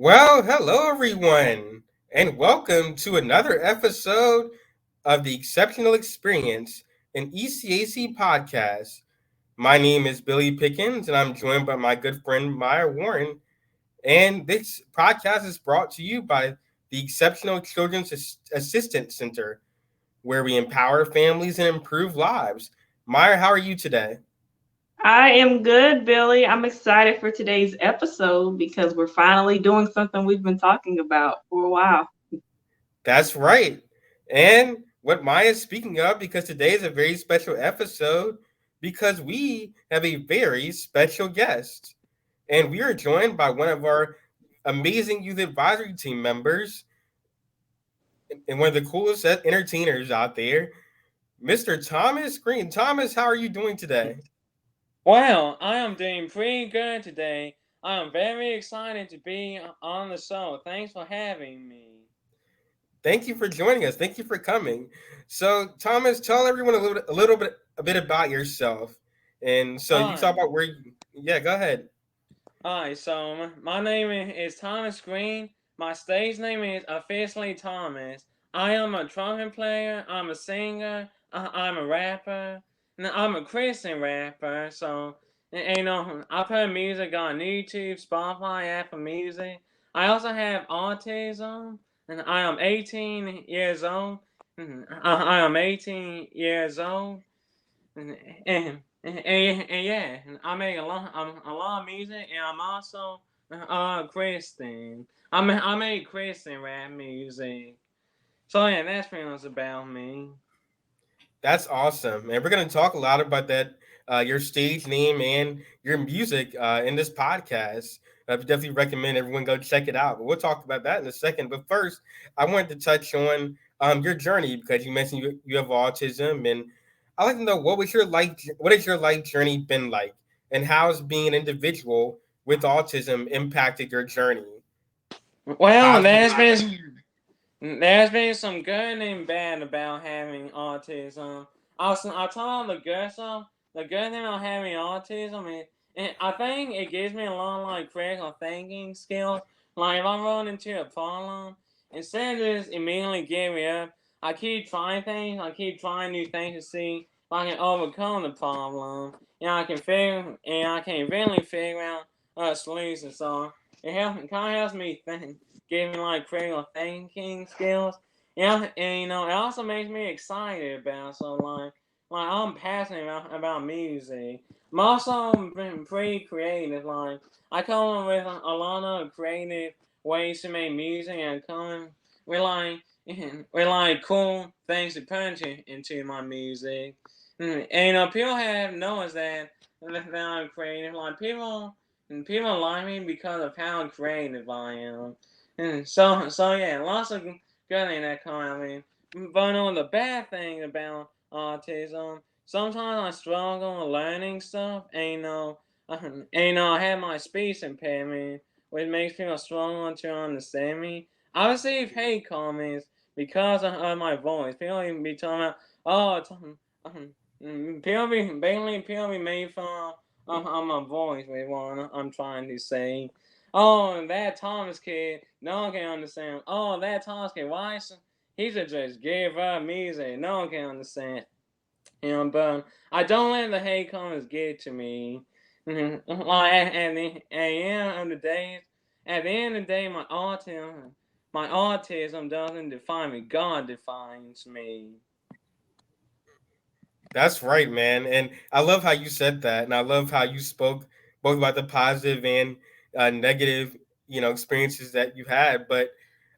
Well, hello everyone, and welcome to another episode of the Exceptional Experience, an ECAC podcast. My name is Billy Pickens, and I'm joined by my good friend Maya Warren. And this podcast is brought to you by the Exceptional Children's Assistance Center, where we empower families and improve lives. Maya, how are you today? I am good, Billy. I'm excited for today's episode because we're finally doing something we've been talking about for a while. That's right. And what Maya's speaking of, because today is a very special episode, because we have a very special guest. And we are joined by one of our amazing youth advisory team members and one of the coolest entertainers out there, Mr. Thomas Green. Thomas, how are you doing today? Well, I am doing pretty good today. I am very excited to be on the show. Thanks for having me. Thank you for joining us. Thank you for coming. So, Thomas, tell everyone a bit about yourself. And so you talk Alright, about yeah, go ahead. alright. So my name is Thomas Green. My stage name is officially Thomas. I am a trumpet player. I'm a singer. I'm a rapper. And I'm a Christian rapper. So I put music on YouTube, Spotify, Apple Music. I also have autism, and I am 18 years old. I am 18 years old. And yeah, I make a lot of music, and I'm also a Christian. I make Christian rap music. So yeah, that's pretty much about me. That's awesome. And we're going to talk a lot about that, your stage name and your music in this podcast. I definitely recommend everyone go check it out. But we'll talk about that in a second. But first, I wanted to touch on your journey because you mentioned you have autism. And I'd like to know what has your life journey been like? And how has being an individual with autism impacted your journey? Well, How's there's been some good and bad about having autism. I told the good stuff. The good thing about having autism is, and I think it gives me a lot of like critical thinking skills. Like if I run into a problem, instead of just immediately giving up, I keep trying things. I keep trying new things to see if I can overcome the problem. And I can eventually figure out a solution. So it kind of helps me think, give me like critical thinking skills. Yeah, and it also makes me excited about so like I'm passionate about music. I'm also been pretty creative. Like I come up with a lot of creative ways to make music and come with like with like cool things to put into my music. And people have noticed that I'm creative. Like people like me because of how creative I am. So yeah, lots of good things that come out of me. But the bad thing about autism, sometimes I struggle with learning stuff, I have my speech impairment, which makes people struggle to understand me. I receive hate comments because of my voice. People even be talking about, oh, people be made fun of my voice with what I'm trying to say. Oh, that Thomas kid, no one can understand. Oh, that Thomas kid, he should just give up music. No one can understand. But I don't let the hate comments get to me. Like at the end of the day, at the end of the day, my autism doesn't define me. God defines me. That's right, man. And I love how you said that. And I love how you spoke both about the positive and negative, experiences that you had. But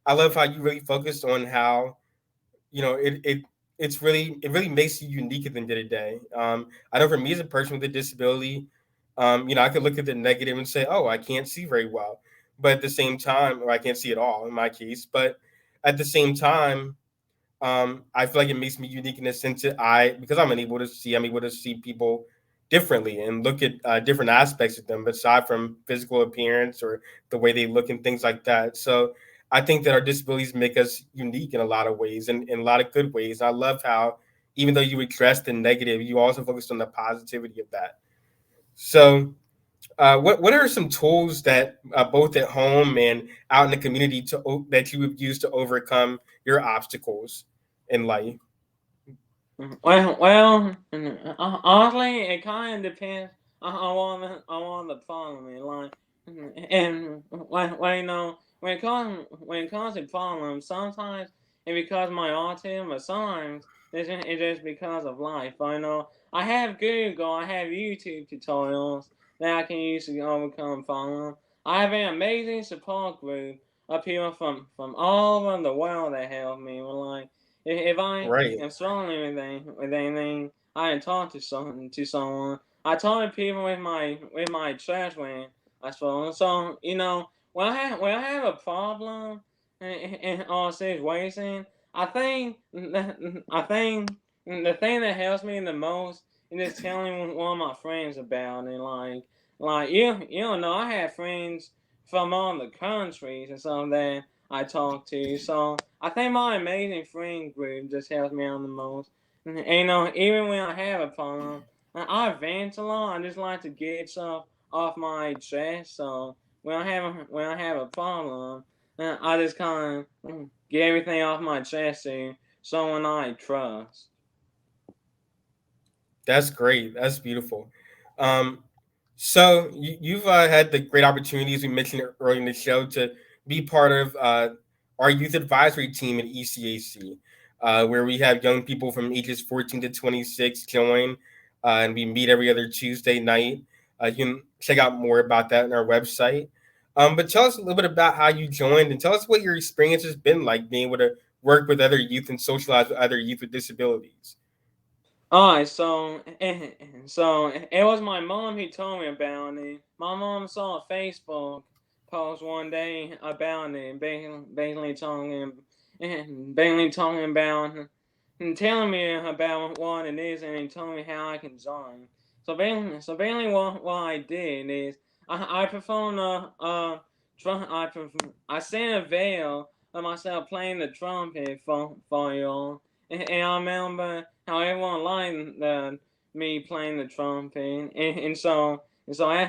I love how you really focused on how, it really makes you unique at the end of the day. I know for me as a person with a disability, I could look at the negative and say, oh, I can't see very well. But at the same time, or I can't see at all in my case. But at the same time, I feel like it makes me unique in the sense that because I'm able to see people differently and look at different aspects of them aside from physical appearance or the way they look and things like that. So I think that our disabilities make us unique in a lot of ways and in a lot of good ways. I love how even though you addressed the negative, you also focused on the positivity of that. So what are some tools that both at home and out in the community that you would use to overcome your obstacles in life? Honestly, it kind of depends on the problem. Like, and you know, when it comes to problems, sometimes it's because of my autism, but sometimes it's just because of life. I know I have Google, I have YouTube tutorials that I can use to overcome problems. I have an amazing support group of people from all over the world that help me. Like, if I Right. am struggling with anything, I can talk to someone. I talk to people with my church when I struggle. So when I have a problem or situation, I think the thing that helps me the most is just telling one of my friends about it. Like you don't know, I have friends from all the countries and some that I talk to. So I think my amazing friend group just helps me out the most. And even when I have a problem, I vent a lot. I just like to get stuff off my chest. So when I have a problem, I just kind of get everything off my chest to someone I trust. That's great. That's beautiful. Um, so you've had the great opportunities we mentioned earlier in the show to be part of our youth advisory team at ECAC, where we have young people from ages 14 to 26 join, and we meet every other Tuesday night. You can check out more about that on our website. But tell us a little bit about how you joined, and tell us what your experience has been like being able to work with other youth and socialize with other youth with disabilities. Alright, so it was my mom who told me about it. My mom saw a Facebook post one day about it, basically talking about and telling me about what it is, and he told me how I can join. So basically, what I did is I performed I sent a video of myself playing the trumpet for y'all. And I remember how everyone liked me playing the trumpet, and so I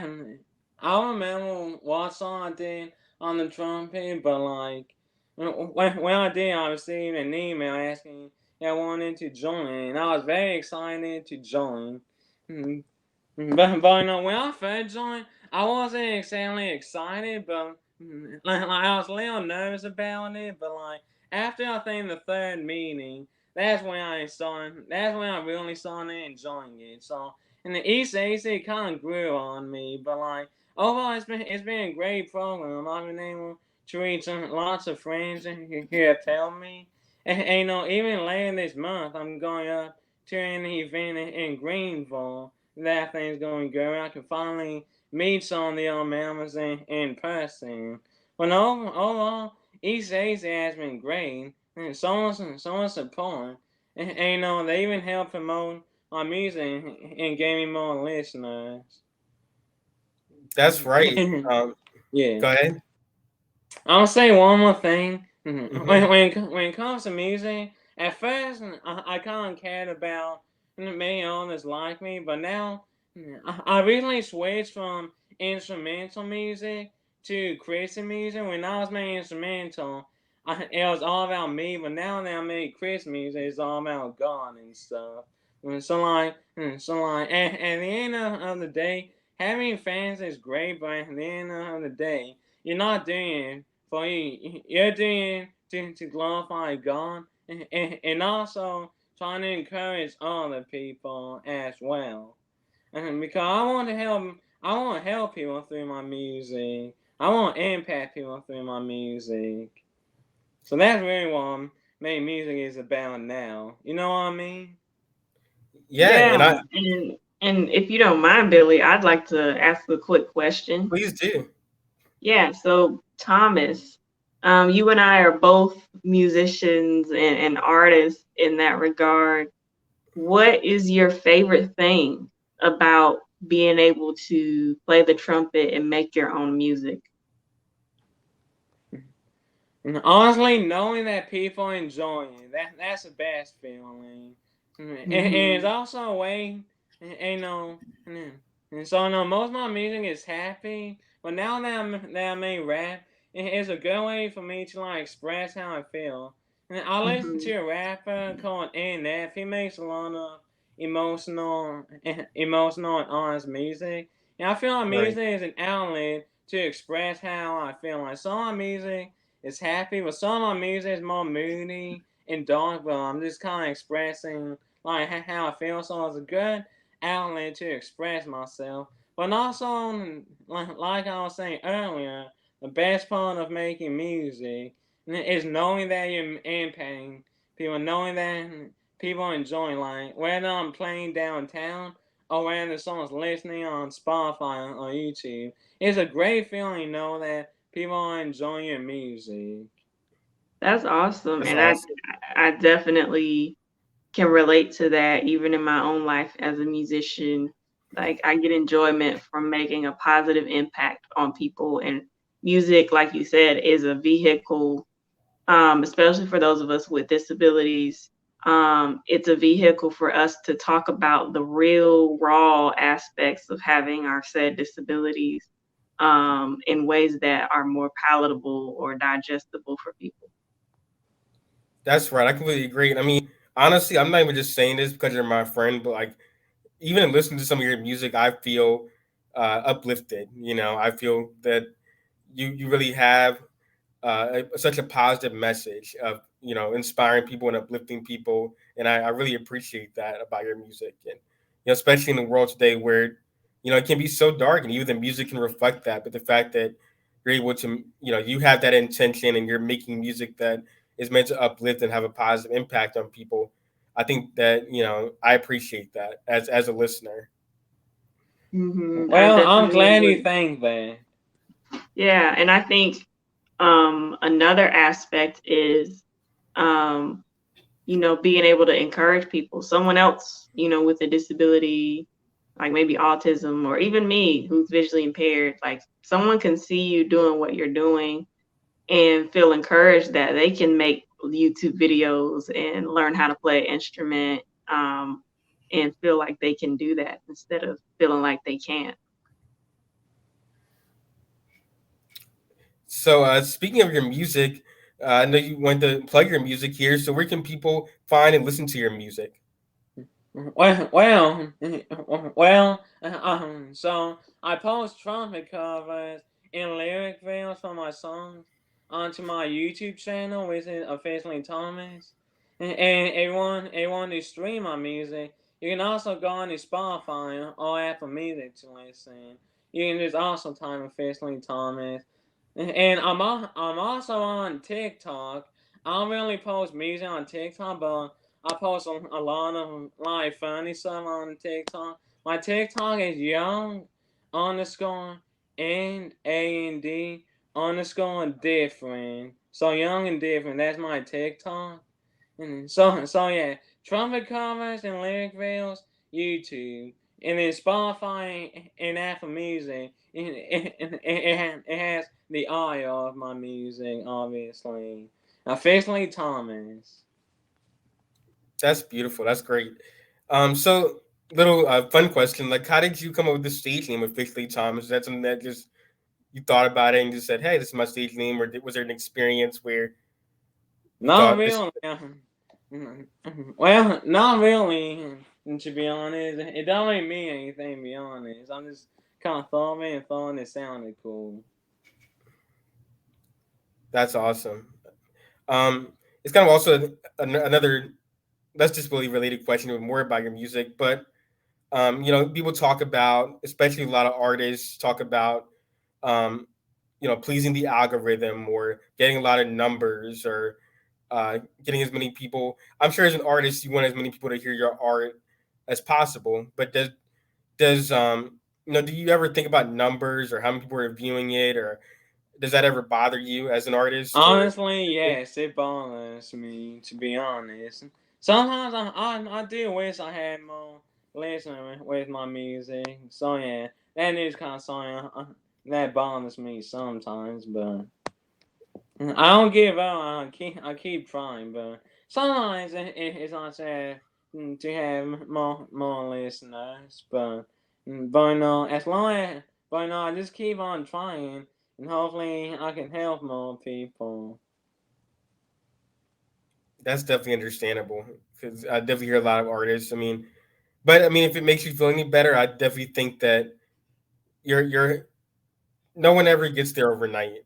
don't remember what song I did on the trumpet, but like when I did, I received an email asking if I wanted to join, and I was very excited to join. Mm, but when I first joined, I wasn't exactly excited, but like I was a little nervous about it. But like after I think the third meeting, That's when I really started enjoying it. So in the East Asia, it kind of grew on me. But like overall, it's been a great program. I've been able to reach lots of friends who have helped me. And even later this month, I'm going up to an event in Greenville that thing's going good. I can finally meet some of the old members in person. But overall, East Asia has been great. And so much support. And they even help promote our music and gave me more listeners. That's right. Yeah. Go ahead. I'll say one more thing. Hmm. When it comes to music, at first I kind of cared about many others like me, but now I recently switched from instrumental music to Christian music. When I was making instrumental, it was all about me, but now that I make Christian music, it's all about God and stuff. So like, at the end of the day, having fans is great, but at the end of the day, you're not doing it for you. You're doing it to glorify God, and also trying to encourage other people as well. Because I want to help people through my music. I want to impact people through my music. So that's really what making music is about now. You know what I mean? Yeah, Yeah, and I and if you don't mind, Billy, I'd like to ask a quick question. please do. Yeah, so Thomas, you and I are both musicians and artists in that regard. What is your favorite thing about being able to play the trumpet and make your own music? And honestly, knowing that people enjoy it, that's the best feeling. And it's Hmm. also a way, you know, And so no, most of my music is happy. But now that I made rap, it's a good way for me to like express how I feel. And I listen Mhm. to a rapper called NF. He makes a lot of emotional and honest music. And I feel like Right. music is an outlet to express how I feel. Like some of my music is happy, but some of my music is more moody and dark. But I'm just kind of expressing like how I feel. So it's a good outlet to express myself. But also, like I was saying earlier, the best part of making music is knowing that you're impacting people, knowing that people are enjoying. Like whether I'm playing downtown or whether someone's listening on Spotify or YouTube, it's a great feeling to know that people are enjoying your music. That's awesome, That's and awesome. I definitely can relate to that even in my own life as a musician. Like I get enjoyment from making a positive impact on people, and music, like you said, is a vehicle, especially for those of us with disabilities. It's a vehicle for us to talk about the real raw aspects of having our said disabilities in ways that are more palatable or digestible for people. That's right. I completely agree. I mean, honestly, I'm not even just saying this because you're my friend, but like even in listening to some of your music, I feel uplifted. I feel that you really have such a positive message of inspiring people and uplifting people, and I really appreciate that about your music, and especially in the world today where it can be so dark, and even the music can reflect that. But the fact that you're able to you have that intention, and you're making music that is meant to uplift and have a positive impact on people, I think that I appreciate that as a listener. I Well, I'm definitely glad you agree. think that. Yeah, and I think another aspect is um, being able to encourage people, someone else, with a disability, like maybe autism, or even me who's visually impaired, like someone can see you doing what you're doing and feel encouraged that they can make YouTube videos and learn how to play an instrument, and feel like they can do that instead of feeling like they can't. So, speaking of your music, I know you want to plug your music here. So, where can people find and listen to your music? So I post trumpet covers and lyric videos for my songs onto my YouTube channel, which is officially Thomas. And everyone who stream my music, you can also go on to Spotify or Apple Music to listen. You can just also type officially Thomas. And I'm also on TikTok. I don't really post music on TikTok, but I post a lot of like funny stuff on TikTok. My TikTok is young underscore and underscore different. So young and different. That's my TikTok. And so yeah, trumpet covers and lyric videos, YouTube, and then Spotify and Apple Music. It has the audio of my music, obviously. Officially Thomas. That's beautiful. That's great. So little fun question: like, how did you come up with the stage name officially, Thomas? Is that something that just you thought about it and just said, "Hey, this is my stage name," or was there an experience where you Not thought this? really. Well, not really. To be honest, it don't really mean anything. To be honest, I'm just kind of thought of it and thought it sounded cool. That's awesome. It's kind of also another that's disability related question, but more about your music. But people talk about, especially a lot of artists talk about, um, pleasing the algorithm or getting a lot of numbers or getting as many people. I'm sure as an artist, you want as many people to hear your art as possible. But do you ever think about numbers or how many people are viewing it, or does that ever bother you as an artist? Or Honestly, yes, it bothers me. To be honest, sometimes I do wish I had more listeners with my music. So yeah, that is kind of something that bothers me sometimes, but. I don't give up. I keep trying, but sometimes it's not sad to have more listeners. But as long as, I just keep on trying, and hopefully I can help more people. That's definitely understandable because I definitely hear a lot of artists. I mean, but I mean, if it makes you feel any better, I definitely think that you're no one ever gets there overnight,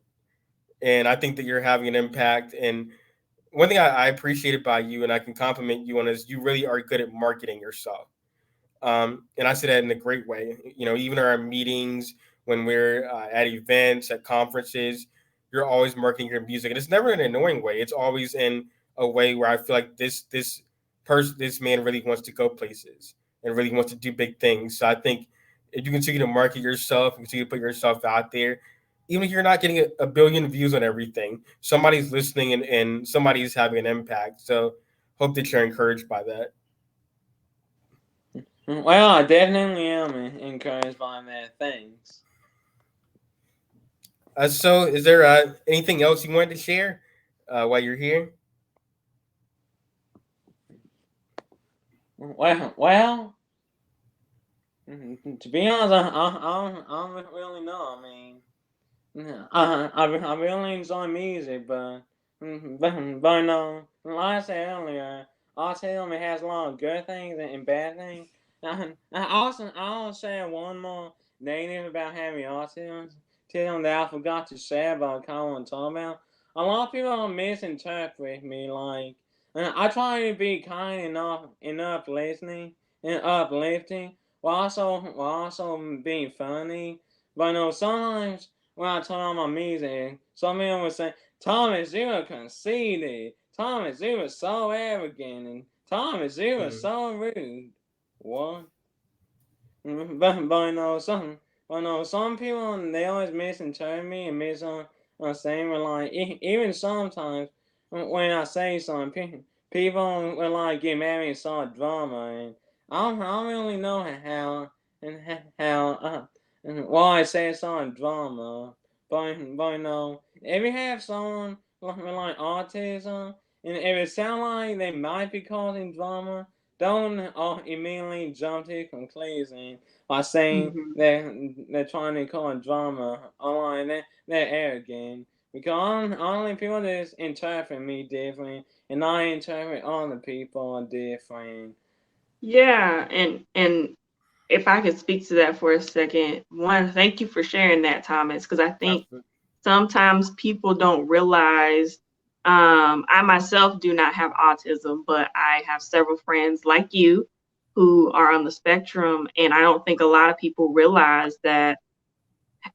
and I think that you're having an impact. And one thing I appreciate about you, and I can compliment you on, is you really are good at marketing yourself. And I say that in a great way. You know, even our meetings, when we're at events, at conferences, you're always marketing your music, and it's never in an annoying way. It's always in a way where I feel like this man really wants to go places and really wants to do big things. So I think if you continue to market yourself and continue to put yourself out there, even if you're not getting a billion views on everything, somebody's listening and somebody's having an impact. So hope that you're encouraged by that. Well, I definitely am encouraged by that. Thanks. So, is there anything else you wanted to share while you're here? Well, to be honest, I don't really know. I mean, I really enjoy music, but no, like I said earlier, autism it has a lot of good things and bad things. I'll say one more negative about having autism that I forgot to say about kind of want to talk about. A lot of people misinterpret me like I try to be kind enough listening and uplifting while also being funny. But no, sometimes when I turn on my music, some people would say, Thomas, you are conceited. Thomas, you are so arrogant. And Thomas, you are Mm. so rude. What? But some people, they always misinterpret me and misunderstand me. Like, even sometimes when I say something, people will like get mad at me and start drama. And I don't really know how and why I say it's on drama. But no, if you have someone like autism, and if it sounds like they might be causing drama, don't immediately jump to conclusion by saying Hmm. they're trying to cause drama online. They're arrogant. Because only people just interpret me differently, and I interpret other people different. Yeah, and if I could speak to that for a second, one, thank you for sharing that, Thomas, because I think Absolutely. sometimes people don't realize. I myself do not have autism, but I have several friends like you who are on the spectrum, and I don't think a lot of people realize that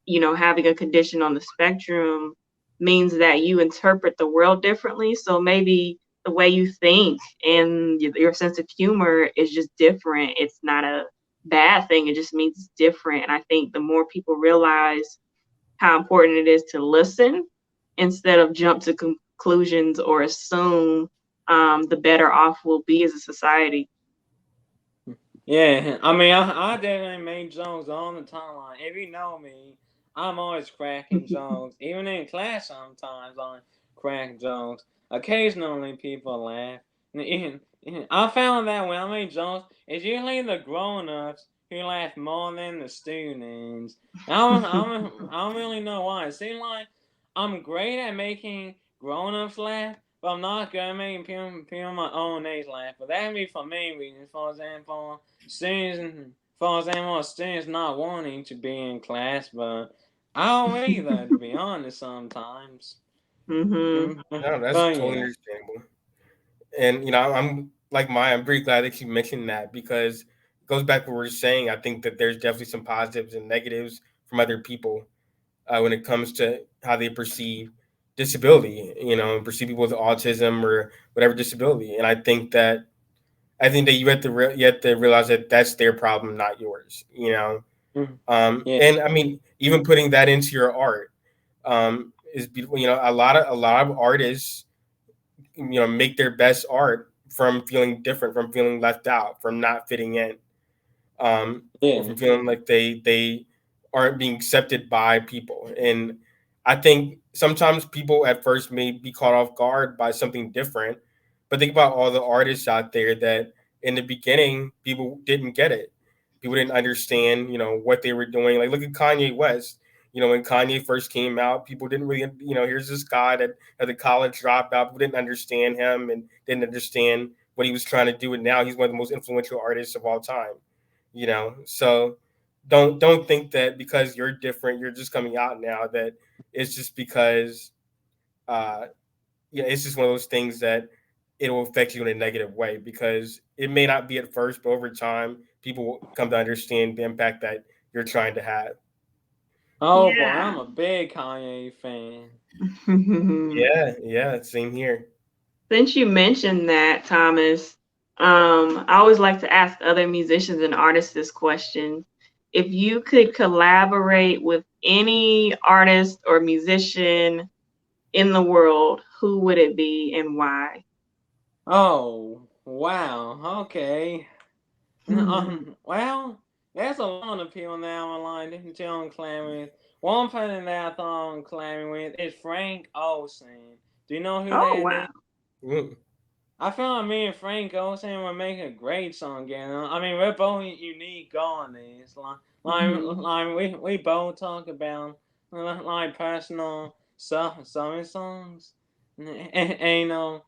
having a condition on the spectrum means that you interpret the world differently. So maybe the way you think and your sense of humor is just different. It's not a bad thing. It just means it's different. And I think the more people realize how important it is to listen instead of jump to conclusions or assume, the better off we'll be as a society. Yeah, I mean, I definitely make jokes all the time. Like, if you know me, I'm always cracking jokes. Even in class, sometimes I crack jokes. Occasionally, people laugh. I found that when I make jokes, it's usually the grown-ups who laugh more than the students. I don't really know why. It seems like I'm great at making grown-ups laugh, but I'm not good at making people my own age laugh. But that'd be for main reasons. For example, students not wanting to be in class, but I don't either, to be honest, sometimes. Hmm. No, that's But totally yeah. understandable. And I'm like Maya. I'm pretty glad that you mentioned that because it goes back to what we are saying. I think that there's definitely some positives and negatives from other people when it comes to how they perceive disability. And perceive people with autism or whatever disability. And I think that you have to realize that that's their problem, not yours. Mhm. Yeah. And I mean, even putting that into your art is beautiful. A lot of artists make their best art from feeling different, from feeling left out, from not fitting in, or Yeah. from feeling like they aren't being accepted by people. And I think sometimes people at first may be caught off guard by something different, but think about all the artists out there that in the beginning people didn't get it. People didn't understand, what they were doing. Like, look at Kanye West. When Kanye first came out, people didn't really, here's this guy that had a college dropout. People didn't understand him and didn't understand what he was trying to do. And now he's one of the most influential artists of all time. So don't think that because you're different, you're just coming out now, that it's just because it's just one of those things that it will affect you in a negative way, because it may not be at first, but over time, people will come to understand the impact that you're trying to have. Oh boy, Yeah. I'm a big Kanye fan. Yeah, same here. Since you mentioned that, Thomas, I always like to ask other musicians and artists this question. If you could collaborate with any artist or musician in the world, who would it be and why? Oh wow, okay. Well, there's a lot of people now online that I'm clamming with. One person that I thought I'm clamming with is Frank Ocean. Do you know who Oh, that is? wow. Mm, I feel like me and Frank Ocean would make a great song together. I mean, we're both unique on this. Mhm. We both talk about like personal stuff, some songs, and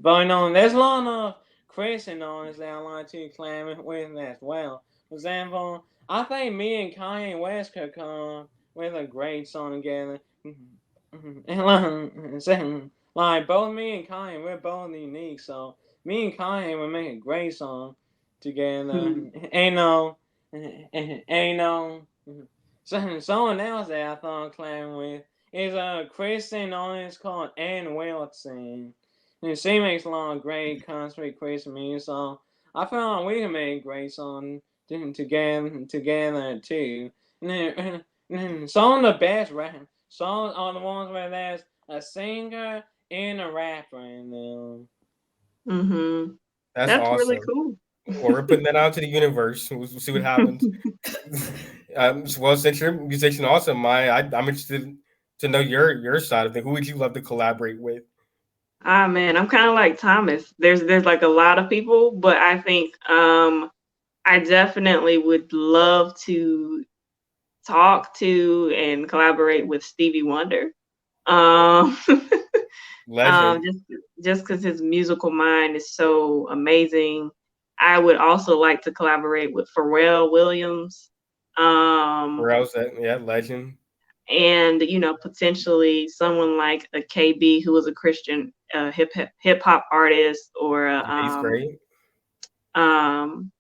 but there's a lot of Christian artists that I like to claim with as well. For example, I think me and Kanye West could come with a great song together. Like both me and Kanye, we're both unique, so me and Kanye would make a great song together. Mhm. Ain't no. So someone else that I thought I'm clamming with is a Christian artist called Ann Wilson. And she makes a lot of great country Christian music, so I feel like we can make a great song together too. Some of the best rap songs are the ones where there's a singer and a rapper in them. Mhm. that's That's really awesome. cool. Well, we're putting that out to the universe. We'll see what happens. Well, since you're a musician, also, I'm interested to know your side of it. Who would you love to collaborate with? Ah, man, I'm kind of like Thomas. There's like a lot of people, but I think I definitely would love to talk to and collaborate with Stevie Wonder. Um, Legend. just because his musical mind is so amazing. I would also like to collaborate with Pharrell Williams. Um, Where else? Yeah, legend. and potentially someone like a KB who was a Christian hip hop artist, or He's great. um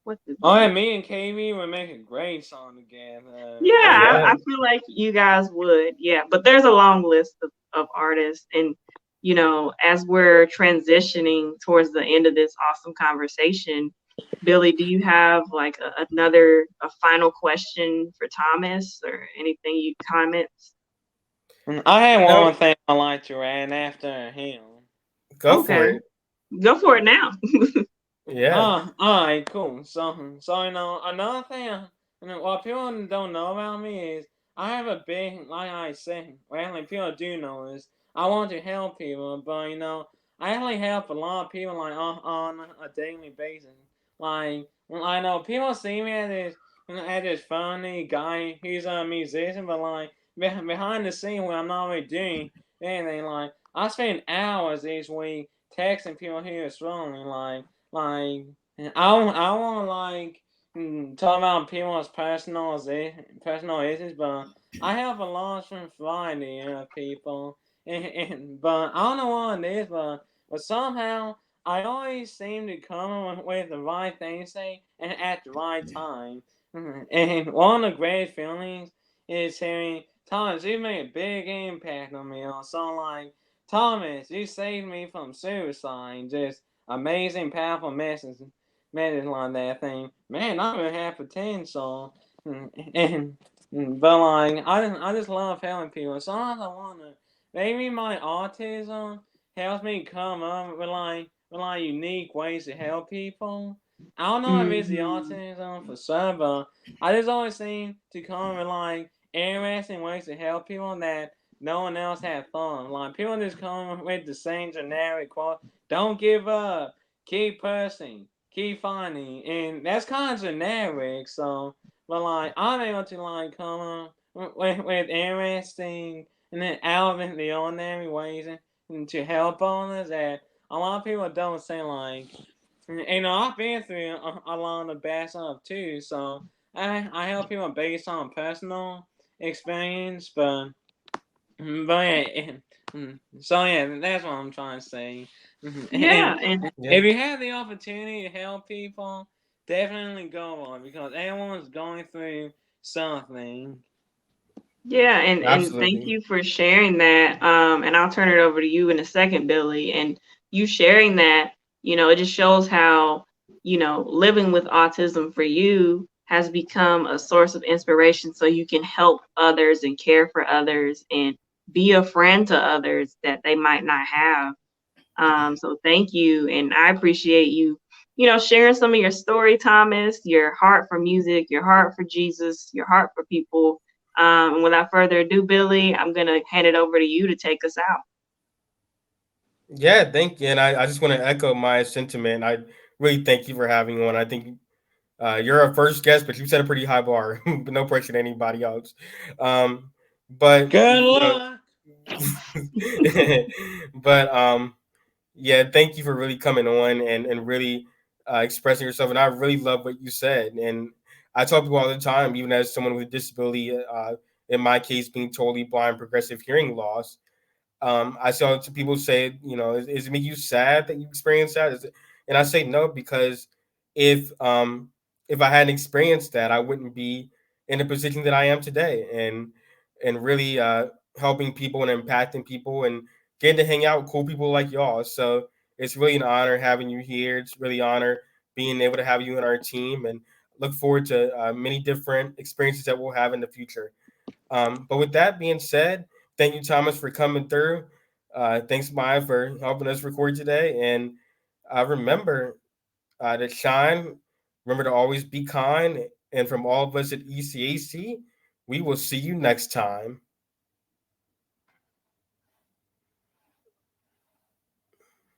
what's his Oh, yeah, name? me and KB would make a great song together. Yeah, Yeah, I feel like you guys would. Yeah, but there's a long list of artists, and as we're transitioning towards the end of this awesome conversation, Billy, do you have like a final question for Thomas or anything you comments? I had no, one thing I like to add after him. go for Okay, it. go for it now. Yeah, Alright, cool. So another thing, what people don't know about me is I have a big, like I said, well, like people do know is I want to help people, but I actually help a lot of people like on a daily basis. Like, I know people see me as this funny guy who's a musician, but like behind the scene, when I'm not really doing anything, like I spend hours each week texting people who are struggling, like, I want like talk about people's personal issues, but I have a large variety of people, but I don't know what it is, but somehow I always seem to come up with the right thing to say and at the right time. And one of the great feelings is hearing Thomas, you made a big impact on me. So like Thomas, you saved me from suicide. Just amazing, powerful message like that thing. Man, I really have potential, and but like I just love helping people. Sometimes I wonder maybe my autism helps me come up with like unique ways to help people. I don't know if it's the Mhm. autism for some, but I just always seem to come up with like interesting ways to help people that no one else had thought. Like people just come with the same generic quote: "Don't give up, keep pushing, keep funny, and that's kind of generic. So, but like I'm able to like come up with interesting and then out of the ordinary ways and to help others that a lot of people don't say like. You know, I've been through a lot of bad stuff too, so I help people based on personal experience, but yeah, so yeah, that's what I'm trying to say. Yeah, And and Yeah. if you have the opportunity to help people, definitely go on because everyone's going through something. yeah, and thank Absolutely. you for sharing that. And I'll turn it over to you in a second, Billy. And you sharing that, it just shows how, living with autism for you has become a source of inspiration so you can help others and care for others and be a friend to others that they might not have. So thank you, and I appreciate you, sharing some of your story, Thomas, your heart for music, your heart for Jesus, your heart for people. And without further ado, Billy, I'm gonna hand it over to you to take us out. Yeah, thank you. And I just want to echo my sentiment. I really thank you for having me on. I think you're our first guest, but you set a pretty high bar. But no pressure to anybody else. But Good luck. but yeah, thank you for really coming on and really expressing yourself. And I really love what you said. And I talk to people all the time, even as someone with a disability. In my case, being totally blind, progressive hearing loss. I saw some people say, is it make you sad that you experience that? And I say no, because if um, if I hadn't experienced that, I wouldn't be in the position that I am today, and really helping people and impacting people and getting to hang out with cool people like y'all. So it's really an honor having you here. It's really an honor being able to have you in our team, and look forward to many different experiences that we'll have in the future. But with that being said, thank you, Thomas, for coming through. Thanks, Maya, for helping us record today. And remember to shine. Remember to always be kind. And from all of us at ECAC, we will see you next time.